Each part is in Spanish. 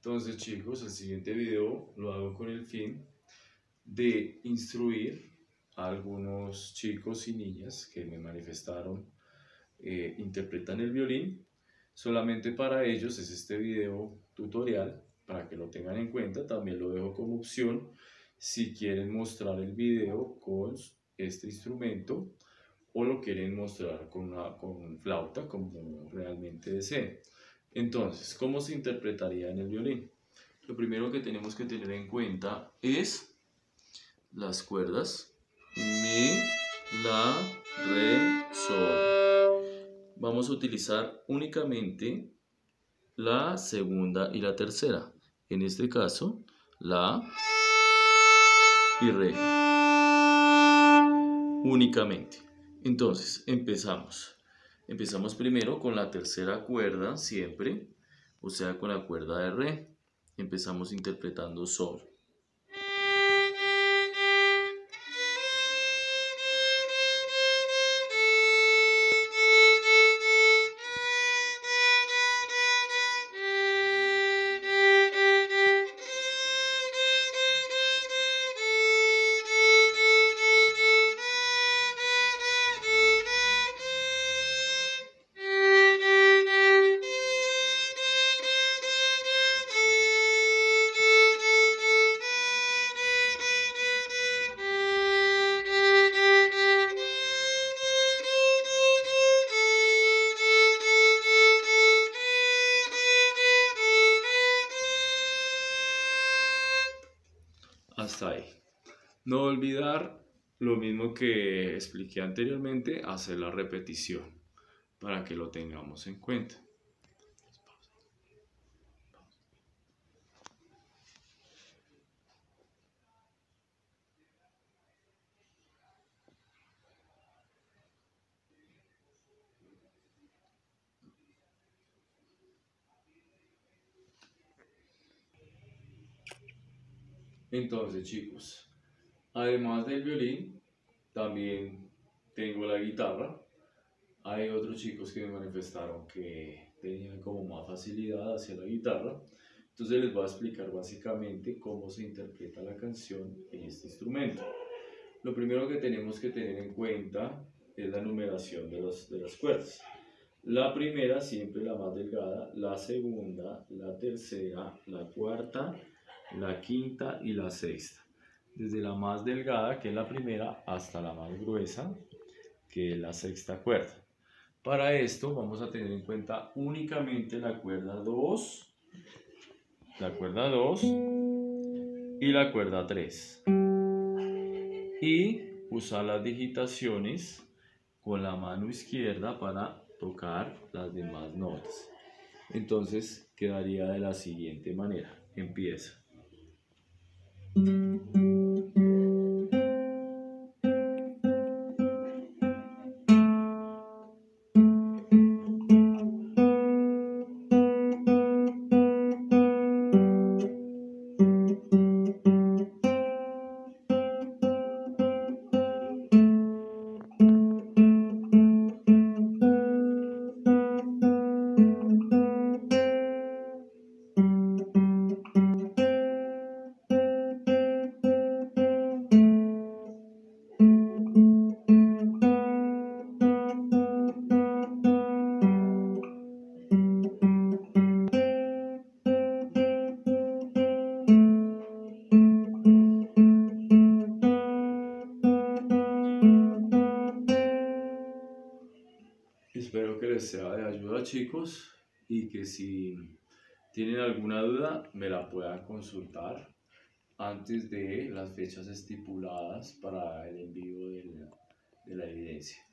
Entonces, chicos, el siguiente video lo hago con el fin de instruir a algunos chicos y niñas que me manifestaron interpretan el violín. Solamente para ellos es este video tutorial, para que lo tengan en cuenta. También lo dejo como opción si quieren mostrar el video con este instrumento o lo quieren mostrar con flauta, como realmente deseen. Entonces, ¿cómo se interpretaría en el violín? Lo primero que tenemos que tener en cuenta es las cuerdas mi, la, re, sol. Vamos a utilizar únicamente la segunda y la tercera. En este caso, la y re. Únicamente. Entonces, empezamos. Empezamos primero con la tercera cuerda, siempre, o sea, con la cuerda de re. Empezamos interpretando sol. Hasta ahí. No olvidar lo mismo que expliqué anteriormente, hacer la repetición para que lo tengamos en cuenta. Entonces, chicos, además del violín, también tengo la guitarra. Hay otros chicos que me manifestaron que tenían como más facilidad hacia la guitarra. Entonces les voy a explicar básicamente cómo se interpreta la canción en este instrumento. Lo primero que tenemos que tener en cuenta es la numeración de las cuerdas. La primera siempre la más delgada, la segunda, la tercera, la cuarta, la quinta y la sexta. Desde la más delgada, que es la primera, hasta la más gruesa, que es la sexta cuerda. Para esto vamos a tener en cuenta únicamente la cuerda 2 y la cuerda 3. Y usar las digitaciones con la mano izquierda para tocar las demás notas. Entonces quedaría de la siguiente manera. Empieza. Espero que les sea de ayuda, chicos, y que si tienen alguna duda me la puedan consultar antes de las fechas estipuladas para el envío de la evidencia.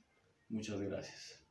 Muchas gracias.